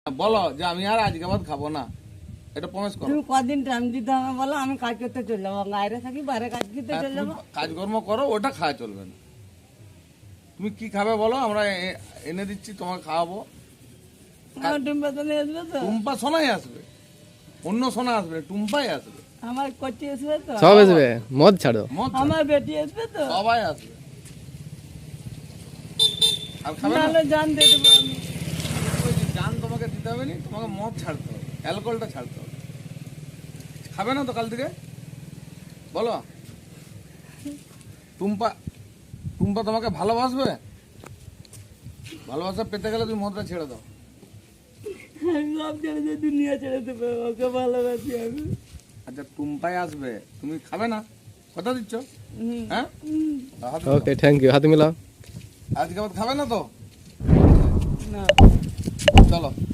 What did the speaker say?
বলো যে আমি আর আজকে বাদ খাবো না, এটা প্রমিস করো। তুমি কদিন টাইম দিতে হবে বলো, আমি কাজ করতে চলে যাবো, বাইরে থাকি বাইরে কাজ করতে হ্যাঁ, চলে তুমি যাবো। কাজকর্ম করো, ওটা খাওয়া চলবে না। তুমি কি খাবে বলো, আমরা এনে দিচ্ছি, তোমাকে খাওয়াবো। আমার ডিম্বা তো নিয়ে আসবে তো, টুম্পা সোনাই আসবে, অন্য সোনা আসবে, টুম্পাই আসবে, আমার কচি আসবে তো, সব আসবে, মদ ছাড়ো। মদ আমার বেটি আসবে তো, সবাই আসবে। আর খাবে না? নাহলে জান দিয়ে দেবো আমি। ওই যে জান তোমাকে দিতে হবে না, তোমাকে মদ ছাড়তে হবে, অ্যালকোহলটা ছাড়তে হবে। খাবে না তো কাল থেকে বলো। টুম্পা টুম্পা তোমাকে ভালোবাসবে, ভালোবাসা পেতে গেলে তুমি মদটা ছেড়ে দাও। আমি সব ছেড়ে দিয়ে দুনিয়া ছেড়ে দেবো, ওকে ভালোবাসি আমি। আচ্ছা টুম্পাই আসবে, তুমি খাবে না, কথা দিচ্ছ? হুম, হ্যাঁ, হুম, ওকে, থ্যাংক ইউ, হাতে মিলাও। আজকে আবার খাবে না তো? না চলো।